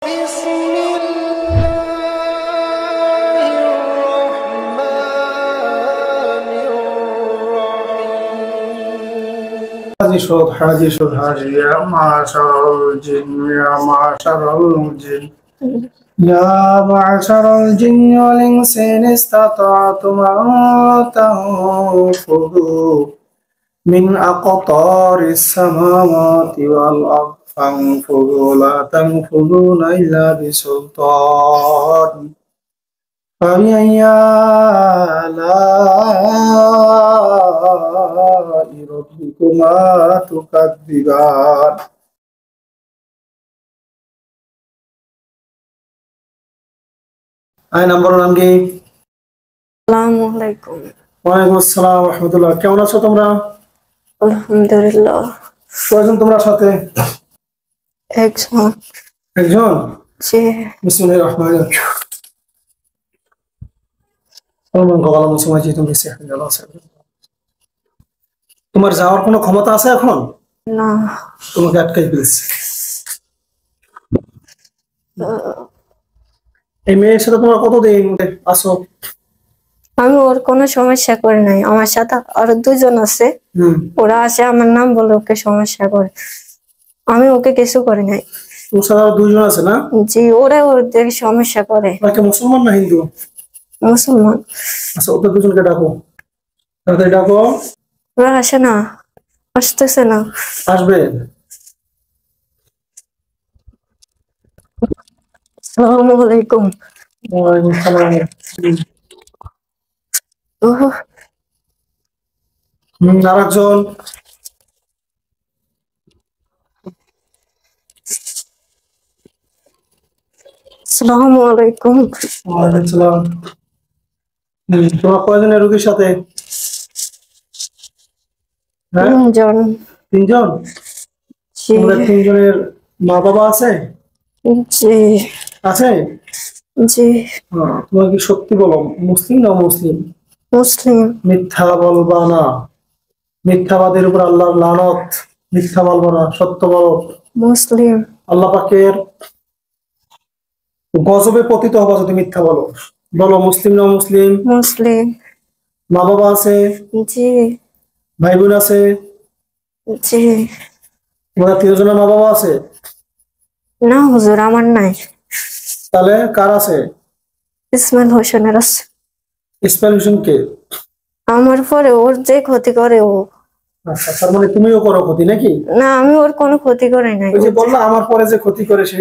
بسم الله الرحمن الرحيم حديث الحاجي يا معشر الجن يا معشر الجن يا معشر الجن والإنس إن استطعتم أن تنفذوا من أقطار السماوات والأرض فانفذوا لا تنفذون إلا بسلطان فبأي آلاء ربكما تكذبان আয় নাম্বার নাম কি? আসসালামু আলাইকুম। ওয়ালাইকুম আসসালাম ওয়া রাহমাতুল্লাহ। কেমন আছো তোমরা? আলহামদুলিল্লাহ। কয়জন তোমরা সাথে? একজন। একজন? জি। বিসমিল্লাহির রহমানির রহিম। তোমার যাওয়ার কোনো ক্ষমতা আছে এখন? না। তোমাকে আটকাই ফেলছি। এই মেয়ের সাথে তোমার কতদিন আছো? আমি ওর কোনো সমস্যা করি নাই, আমার সাথে আরো দুজন আছে, ওরা আসে আমার নাম বলে ওকে সমস্যা করে, আমি ওকে কিছু করি নাই। তোমার সাথে আরো দুজন আছে না? জি, ওরা ওদের সমস্যা করে। ওরা মুসলমান না হিন্দু? মুসলমান। আচ্ছা, ওদের দুজনকে ডাকো, তাড়াতাড়ি ডাকো। ওরা আসে না, আসতেছে না। আসবে। আসসালামু আলাইকুম। ওয়ালাইকুম আসসালাম। আরেকজন। আসসালামু আলাইকুম। ওয়ালাইকুম আসসালাম। তোমার কয়জনের রোগীর সাথে? তিনজন। তিনজন? জি। তোমাদের তিনজনের মা বাবা আছে? জি। আছে? জি। তোমার কি সত্যি বলো, মুসলিম না মুসলিম? মুসলিম। মিথ্যা বলবা না, মিথ্যাবাদের উপর আল্লাহর লানত। মিথ্যা বলবো না, সত্য বলো। মুসলিম। আল্লাহ পাকের গজবে পতিত হবা যদি মিথ্যা বলো। বলো, মুসলিম না মুসলিম? মুসলিম। মা বাবা আছে? জি। ভাই বোন আছে? জি। তোমাদের তিনজনের মা বাবা আছে? না হুজুর, আমার নাই। তাহলে কার আছে? ইসমাইল হোসেনের আছে। ইসমাইল হোসেন কে? আমার পরে ওর যে ক্ষতি করে ও। আচ্ছা, তার মানে তুমিও করো ক্ষতি নাকি? না, আমি ওর কোনো ক্ষতি করে নাই। ওই যে বললা আমার পরে যে ক্ষতি করে সে।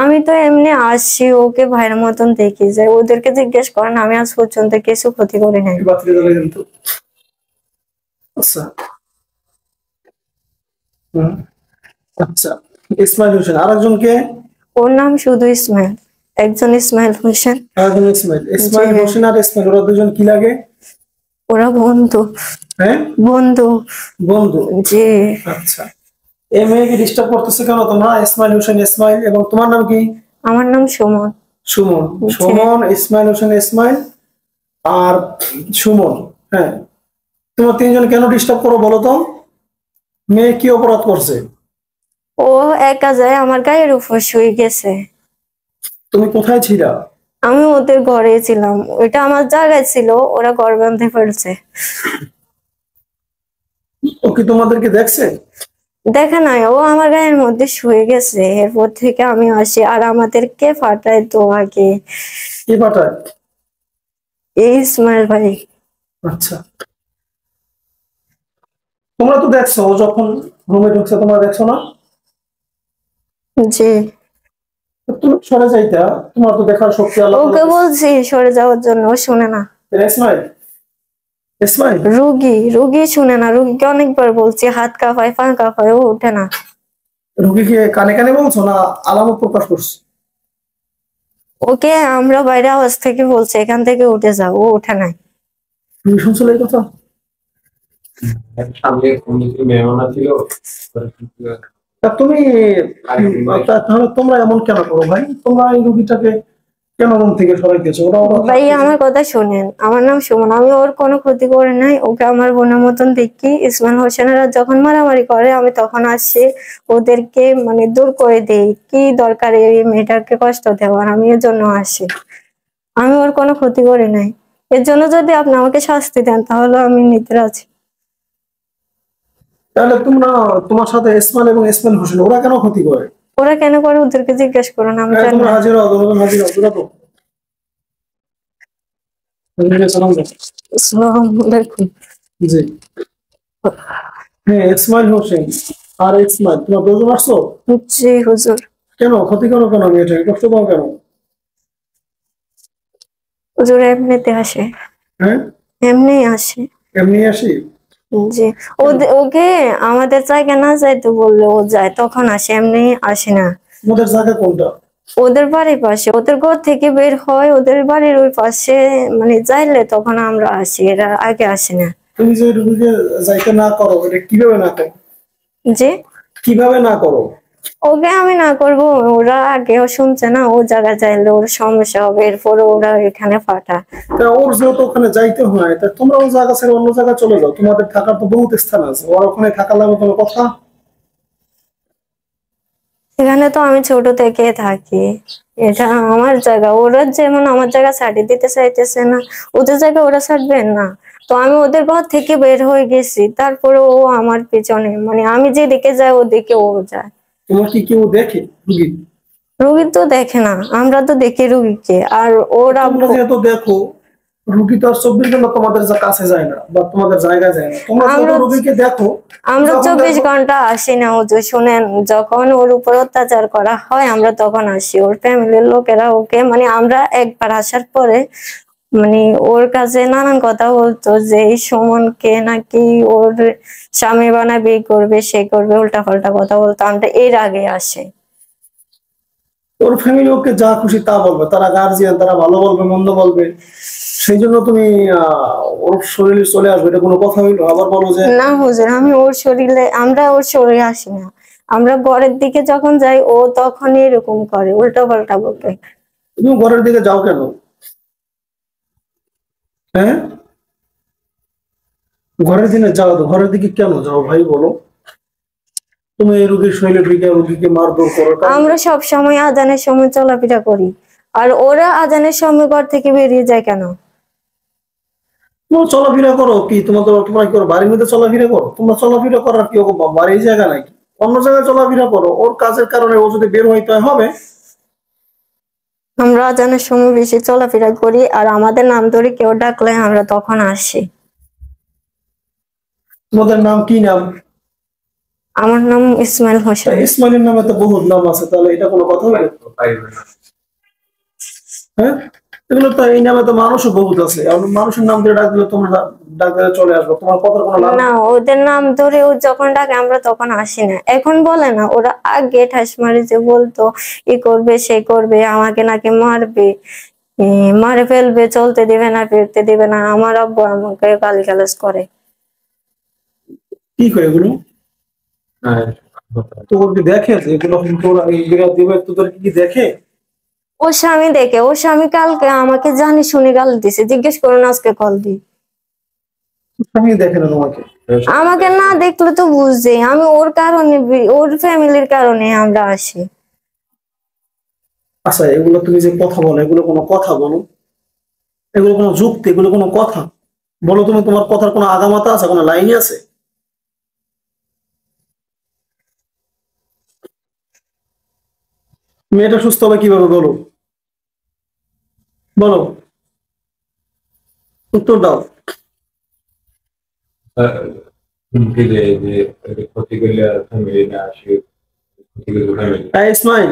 আমি তো এমনি আসছি, ওকে ভাইয়ের মতন দেখি, যে ওদেরকে জিজ্ঞেস করেন, আমি আজ পর্যন্ত কিছু ক্ষতি করে নাই। কিন্তু আচ্ছা। আচ্ছা, ইসমাইল হোসেন। আরেকজন কে? ওর নাম শুধু ইসমাইল, একজন ইসমাইল হোসেন। আরেকজন ইসমাইল। ইসমাইল হোসেন আর ইসমাইল, ওরা দুজন কি লাগে? ওরা বন্ধু। হ্যাঁ, বন্ধু। বন্ধু। জি। আচ্ছা, এই মেয়েকে ডিস্টার্ব করতেছে কেন তোমরা? ইসমাইল হোসেন ইসমাইল, এবং তোমার নাম কি? আমার নাম সুমন। সুমন। সুমন, ইসমাইল হোসেন ইসমাইল আর সুমন। হ্যাঁ, তোমার তিনজন কেন ডিস্টার্ব করো বলো তো? মেয়ে কি অপরাধ করছে? ও একা যায়, আমার গায়ের উপর শুয়ে গেছে। তুমি কোথায় ছিলা? আমি ওদের ঘরে ছিলাম, ওইটা আমার জায়গায় ছিল, ওরা ঘর বাঁধতে ফেলছে। ও কি তোমাদেরকে দেখছে? দেখে নাই, ও আমার গায়ের মধ্যে শুয়ে গেছে, এরপর থেকে আমি আসি। আর আমাদেরকে ফাটায় তো আগে কি পাঠায়? এই ইসমাইল ভাই। আচ্ছা, তোমরা তো দেখছো ও যখন রুমে ঢুকছে, তোমরা দেখছো না? জি। তুমি সরে যাইতা, তোমার তো দেখার শক্তি আল্লাহ ওকে বলছি সরে যাওয়ার জন্য, ও শুনে না। ইসমাইল, ইসমাইল রুগী শুনে না, রুগীকে অনেকবার বলছি, হাত কাঁপায় পা কাঁপায়, ও ওঠে না। রুগীকে কানে কানে বলছো না আলামত প্রকাশ করছো? ওকে আমরা বাইরে আওয়াজ থেকে বলছি এখান থেকে উঠে যাও, ও ওঠে নাই। তুমি শুনছো এই কথা? তুমি তাহলে তোমরা এমন কেন করো ভাই? তোমরা এই রুগীটাকে কেন রুম থেকে সরাইতেছে? ওরা ওরা ভাই থাকতেছে। আমার কথা শোনেন, আমার নাম সুমন, আমি ওর কোনো ক্ষতি করে নাই, ওকে আমার বোনের মতন দেখি। ইসমাইল হোসেনেরা যখন মারামারি করে আমি তখন আসি, ওদেরকে মানে দূর করে দেই। কি দরকার এই মেয়েটাকে কষ্ট দেওয়ার, আমি এর জন্য আসি। আমি ওর কোনো ক্ষতি করি নাই। এর জন্য যদি আপনি আমাকে শাস্তি দেন তাহলে আমি নিতে রাজি। তাহলে তোমরা, তোমার সাথে ইসমাইল এবং ইসমাইল হোসেন ওরা কেন ক্ষতি করে? ওরা কেন করে ওদেরকে জিজ্ঞেস করুন, আমি জানি তোমরা না। হাজির হও, তোমরা হাজির হও, তোমরা তো সালাম দাও। আসসালামু আলাইকুম। জি, হ্যাঁ ইসমাইল হোসেন আর ইসমাইল, তোমরা দুজন আসছো? জি হুজুর। কেন ক্ষতি করো, কেন মেয়েটাকে কষ্ট দাও কেন? হুজুর এমনিতে আসে, হ্যাঁ, এমনি আসে। এমনি আসি। জি, ওকে আমাদের জায়গা না যাইতে বললে ও যায়, তখন আসে, এমনি আসে না। তোমাদের জায়গা কোনটা? ওদের বাড়ির পাশে, ওদের ঘর থেকে বের হয় ওদের বাড়ির ওই পাশে, মানে যাইলে তখন আমরা আসি, এরা আগে আসে না। তুমি যে রুগীকে যাইতে না করো, এটা কিভাবে না করো? যে কিভাবে না করো? ওকে আমি না করব, ওরা আগেও শুনছে না, ও জায়গা চাইলে ওর সমস্যা হবে, এরপরে ওরা এখানে ফাটা। তা ওর যেহেতু ওখানে যাইতে হয়, তা তোমরা ওই জায়গা ছেড়ে অন্য জায়গায় চলে যাও, তোমাদের থাকার তো বহুত স্থান আছে, ওর ওখানে থাকার লাগবে কোনো কথা? এখানে তো আমি ছোট থেকে থাকি, এটা আমার জায়গা। ওরা যেমন আমার জায়গা ছাড়িয়ে দিতে চাইতেছে না, ওদের জায়গা ওরা ছাড়বেন না। তো আমি ওদের ঘর থেকে বের হয়ে গেছি, তারপরে ও আমার পিছনে, মানে আমি যেদিকে যাই ওদিকে ও যায়। তোমার কি কেউ দেখে রুগী? রুগী তো দেখে না, আমরা তো দেখি রুগীকে। আর ওরা তোমরা যেহেতু দেখো, রুগী তো আর 24 ঘন্টা তোমাদের কাছে যায় না বা তোমাদের জায়গায় যায় না, তোমরা যেহেতু আমরা রুগীকে দেখো, আমরা যখন 24 ঘন্টা আসি না হুজুর, শুনেন, যখন ওর উপর অত্যাচার করা হয় আমরা তখন আসি। ওর ফ্যামিলির লোকেরা ওকে, মানে আমরা একবার আসার পরে মানে ওর কাছে নানান কথা বলতো যে এই সুমনকে নাকি ওর স্বামী বানাবে, বিয়ে করবে, সে করবে, উল্টা পাল্টা কথা বলতো। আমরা এর আগে আসে। ওর ফ্যামিলি ওকে যা খুশি তা বলবে, তারা গার্জিয়ান, তারা ভালো বলবে মন্দ বলবে, সেই জন্য তুমি ওর শরীরে চলে আসবে, এটা কোনো কথা হইলো? আবার বলো যে না হুজুর, আমি ওর শরীরে, আমরা ওর শরীরে আসি না। আমরা ঘরের দিকে যখন যাই ও তখন এরকম করে, উল্টা পাল্টা বকে। তুমি ঘরের দিকে যাও কেন? হ্যাঁ, ঘরের দিকে যাও, ঘরের দিকে কেন যাও ভাই বলো? তুমি এই রুগীর শরীরে ঢুকে রুগীকে মারধর করো, কারণ আমরা সব সময় আজানের সময় চলাফেরা করি, আর ওরা আজানের সময় ঘর থেকে বেরিয়ে যায় কেন? তোমরা চলাফেরা করো কি? তোমরা কি করো বাড়ির মধ্যে চলাফেরা করো? তোমরা চলাফেরা করার কি ও বাড়ির জায়গা নাকি? অন্য জায়গায় চলাফেরা করো, ওর কাজের কারণে ও যদি বের হইতে হবে। আমরা আজানের সময় বেশি চলাফেরা করি, আর আমাদের নাম ধরে কেউ ডাকলে আমরা তখন আসি। তোমাদের নাম কি নাম? আমার নাম ইসমাইল হোসেন। ইসমাইলের নামে তো বহুত নাম আছে, তাহলে এটা কোনো কথা হইলো? হ্যাঁ, এগুলো তো, এই নামে তো মানুষও বহুত আছে, এখন মানুষের নাম দিয়ে ডাক দিলে তোমরা ডাক দিলে চলে আসবে, তোমার কথার কোনো লাভ না, নেই। ওদের নাম ধরে ও যখন ডাকে আমরা তখন আসি না। এখন বলে না, ওরা আগে ঠাস মারি যে বলতো ই করবে, সে করবে, আমাকে নাকি মারবে, মারে ফেলবে, চলতে দিবে না, ফিরতে দিবে না। আমার আব্বু আমাকে গালিগালাজ করে। কি করে এগুলো? তোর কি দেখে যে এগুলো তোরা এইগুলো দিবে, তোদের কি দেখে? ওর স্বামী দেখে, ওর স্বামী কালকে আমাকে জানি শুনে গাল দিছে, জিজ্ঞেস করুন আজকে কল দি। আমি দেখে না তোমাকে? আমাকে না দেখলে তো বুঝছে, আমি ওর কারণে, ওর ফ্যামিলির কারণে আমরা আসি। আচ্ছা, এগুলো তুমি যে কথা বলো, এগুলো কোনো কথা বলো? এগুলো কোনো যুক্তি, এগুলো কোনো কথা বলো? তুমি তোমার কথার কোনো আগামাথা আছে, কোনো লাইনই আছে? মেয়েটা সুস্থ হবে কিভাবে বলো? বলো, উত্তর দাও। হুমকি দেয় যে ক্ষতি করলে আর ফ্যামিলি না আসে, ক্ষতি করলে ফ্যামিলি। এই ইসমাইল,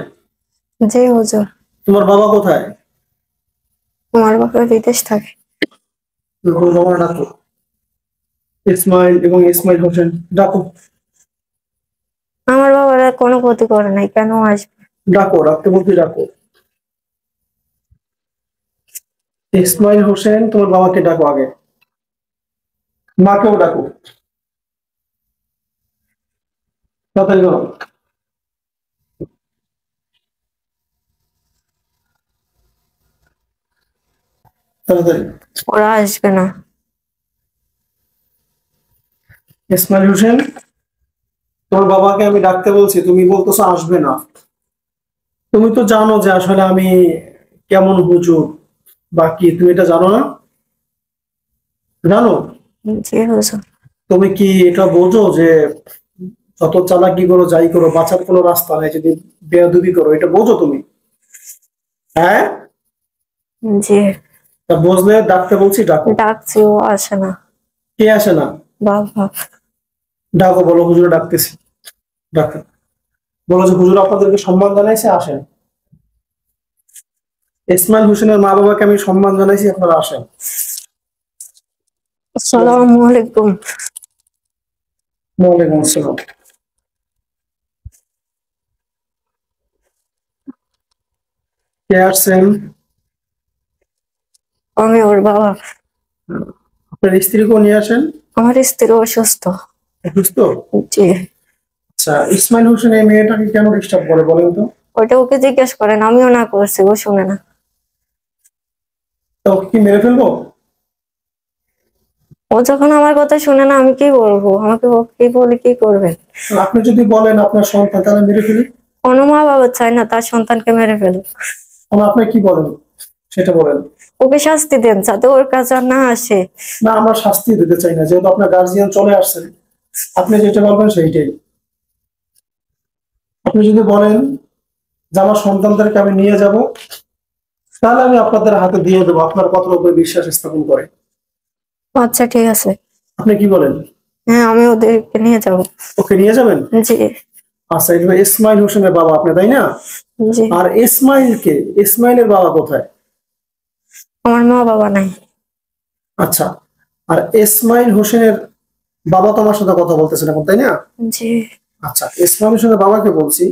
জি হুজুর। তোমার বাবা কোথায়? আমার বাবা বিদেশ থাকে। তোমার বাবা ডাকো। ইসমাইল এবং ইসমাইল হোসেন ডাকো। আমার বাবারা কোনো ক্ষতি করে নাই, কেন আসবে? ডাকো, ডাকতে বলতে ডাকো। ইসমাইল হোসেন, তোমার বাবাকে ডাকো আগে, মাকেও ডাকো, তাড়াতাড়ি করো। তাড়াতাড়ি। ওরা আসবে না। ইসমাইল হোসেন, তোমার বাবাকে আমি ডাকতে বলছি, তুমি বলতেছো আসবে না। তুমি তো জানো যে আসলে আমি কেমন হুজুর বা কি, তুমি এটা জানো না? জানো? জি হুজুর। তুমি কি এটা বোঝো যে যত চালাকি করো যাই করো বাঁচার কোনো রাস্তা নেই যদি বেয়াদবি করো, এটা বোঝো তুমি? হ্যাঁ, জি। তা বুঝলে ডাকতে বলছি, ডাকো। ডাকছি, ও আসে না। কে আসে না? বাবা। ডাকো, বলো হুজুর ডাকতেছি, ডাকো। বলো যে হুজুর আপনাদেরকে সম্মান জানাইছে, আসেন। ইসমাইল হোসেনের মা বাবাকে আমি সম্মান জানাইছি, আপনারা আসেন। আসসালামু আলাইকুম। ওয়ালাইকুম আসসালাম। কে আসছেন? আমি ওর বাবা। আপনার স্ত্রীকেও নিয়ে আসেন। আমার স্ত্রী অসুস্থ। অসুস্থ? জি। আচ্ছা, ইসমাইল হোসেন এই মেয়েটাকে কেন ডিস্টার্ব করে বলেন তো? ওটা ওকে জিজ্ঞেস করেন, আমিও না করছি, ও শুনে না। তা ওকে কি মেরে ফেলবো? ও যখন আমার কথা শুনে না, আমি কি করবো? আমাকে ও কি বলে কি করবে? আপনি যদি বলেন আপনার সন্তান, তাহলে মেরে ফেলি। কোনো মা বাবা চায় না তার সন্তানকে মেরে ফেলুক। আপনি কি বলেন সেটা বলেন। ওকে শাস্তি দেন যাতে ওর কাছে আর না আসে। না, আমরা শাস্তি দিতে চাই না, যেহেতু আপনার গার্জিয়ান চলে আসছেন, আপনি যেটা বলবেন সেইটাই। আপনি যদি বলেন যে আমার সন্তানদেরকে আমি নিয়ে যাব, তাহলে আমি আপনাদের হাতে দিয়ে দেবো, আপনার কথার উপরে বিশ্বাস স্থাপন করে। আচ্ছা ঠিক আছে। আপনি কি বলেন? হ্যাঁ, আমি ওদেরকে নিয়ে যাব। ওকে নিয়ে যাবেন? জি। আচ্ছা, এটা ইসমাইল হোসেনের বাবা আপনি, তাই না? জি। আর ইসমাইলের বাবা কোথায়? আমার মা বাবা নাই। আচ্ছা, আর ইসমাইল হোসেনের বাবা তো আমার সাথে কথা বলতেছেন এখন, তাই না? জি। আচ্ছা, ইসমাইল হোসেনের বাবাকে বলছি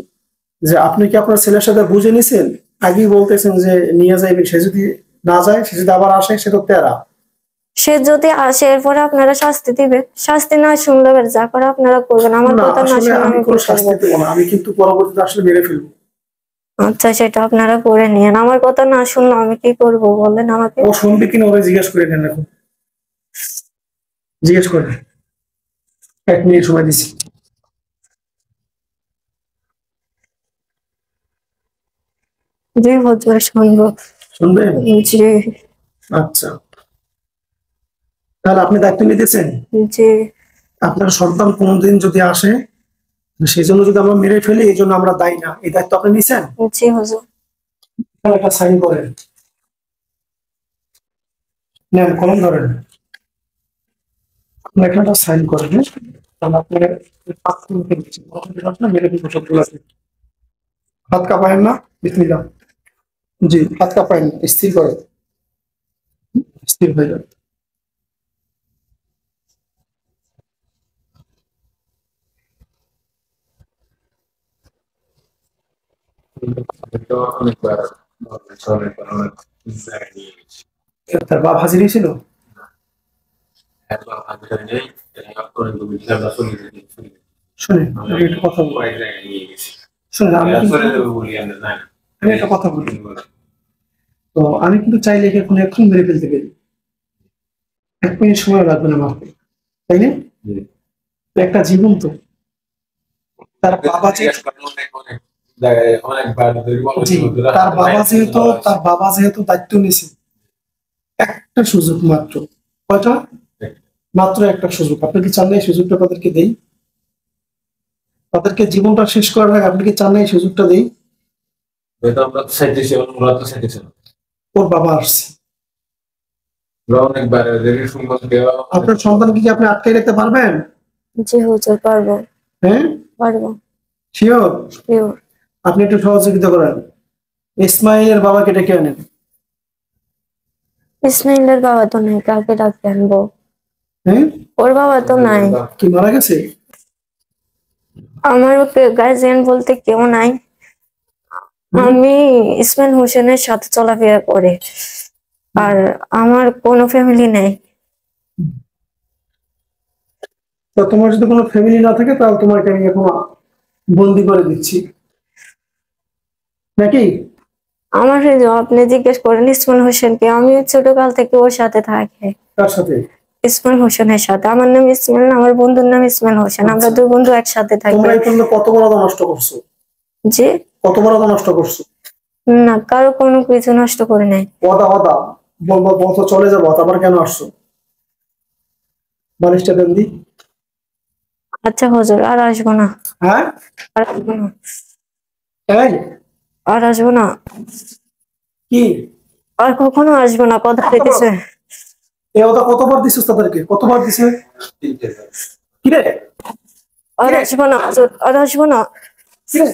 যে আপনি কি আপনার ছেলের সাথে বুঝে নিছেন? আগেই বলতেছেন যে নিয়ে যাইবেন, সে যদি না যায়, সে যদি আবার আসে, সে তো তেরা। সে যদি আসে এরপরে আপনারা শাস্তি দিবেন, শাস্তি না শুনলে এবার যা করে আপনারা করবেন, আমার না, কথা না আসলে শুনলে আমি আমি কোনো কি শাস্তি করবো? দেবো না, আমি কিন্তু পরবর্তীতে আসলে মেরে ফেলবো। আচ্ছা, সেটা আপনারা করে নিয়েন, আমার কথা না শুনলে আমি কি করব বলেন আমাকে। ও শুনবে কিনা ওরা জিজ্ঞেস করে নেন এখন, জিজ্ঞেস করে। 1 মিনিট সময় দিচ্ছি। জি হুজুর, শুনবো। শুনবেন? জি। আচ্ছা, তাহলে আপনি দায়িত্ব নিতেছেন। জি। আপনার সন্তান কোনোদিন যদি আসে, সেই জন্য যদি আমরা মেরে ফেলি, এই জন্য আমরা দায়ী না, এই দায়িত্ব আপনি নিছেন। জি হুজুর। এখানে একটা সাইন করেন, নেন কলম ধরেন, আপনি এখানে একটা সাইন করেন। হ্যাঁ, তাহলে আপনি হাত তুলতে দিচ্ছেন, আপনার মেরে ফেলবো সবগুলো আছে। হাত কাঁপায়েন না, বিসমিল্লাহ। জি, হাত কাঁপায়েন না, স্থির করে, স্থির হয়ে যাবে। তো অনেকবার অনেকবার অনেক জায়গায় নিয়ে গেছি। তার বাপ হাজির ছিল। একবার হাজারে নেই, অনেকগুলো খেলা চলে গেছে। শুনেন, আমি আমি একটা কথা বলি। কয়েক জায়গায় নিয়ে গেছি। শুনেন, চলে যাবে বলি আমরা জানি না। আমি একটা কথা বলি। তো আমি কিন্তু চাইলে একে এখন এখন মেরে ফেলতে পারি, 1 মিনিট সময় লাগবে না মারতে, তাই না? তো একটা জীবন তো, তার বাবা যে, অনেক জায়গায় অনেকবার জি, তার বাবা যেহেতু দায়িত্ব নিয়েছে, একটা সুযোগ মাত্র, কয়টা? মাত্র একটা সুযোগ। আপনি কি চান না এই সুযোগটা তাদেরকে দেই? তাদেরকে জীবনটা শেষ করার আগে আপনি কি চান না এই সুযোগটা দেই? আমরা তো চাইতেছি, ওরা তো চাইতেছে না। ওর বাবা আসছে, ওরা অনেকবার শুনবো আপনার সন্তানকে কি আপনি আটকে রাখতে পারবেন? জি হুজুর, পারবো। হ্যাঁ, পারবো। শিওর? শিওর। আপনি একটু সহযোগিতা করেন, ইসমাইলের বাবাকে ডেকে আনেন। ইসমাইলের বাবা তো নাই, কাকে ডাকে আনবো? হ্যাঁ, ওর বাবা তো নাই। কি মারা গেছে? আমার গার্জিয়ান বলতে কেউ নাই। আমি ইসমাইল হোসেনের সাথে চলাফেরা করে, আর আমার কোনো ফ্যামিলি নেই। তো তোমার যদি কোনো ফ্যামিলি না থাকে, তাহলে তোমাকে আমি এখন বন্দি করে দিচ্ছি, নাকি? আমার এই যে আপনি জিজ্ঞেস করেন ইসমাইল হোসেনকে, আমি ছোটকাল থেকে ওর সাথে থাকি। কার সাথে? ইসমাইল হোসেনের সাথে। আমার নাম ইসমাইল, আমার বন্ধুর নাম ইসমাইল হোসেন, আমরা দুই বন্ধু একসাথে থাকি। তোমরা এই পর্যন্ত কত বড় নষ্ট করছো? জি কত বড় নষ্ট করছো? না, কারো কোনো কিছু নষ্ট করে নাই। ওদা ওদা বলবো বলতো চলে যাবো, তারপর কেন আসছো? বালিশটা দেন দি। আচ্ছা হুজুর, আর আসবো না, হ্যাঁ আর আসবো না, এই আর আসবো না, কি আর কখনো আসবো না, কথা দিতেছে। এ ওদা কতবার দিছিস তাদেরকে? কতবার দিছে? কি রে? আর আসবো না হুজুর, আর আসবো না, কি রে?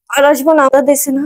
আর আসবো না, কথা দিছে না।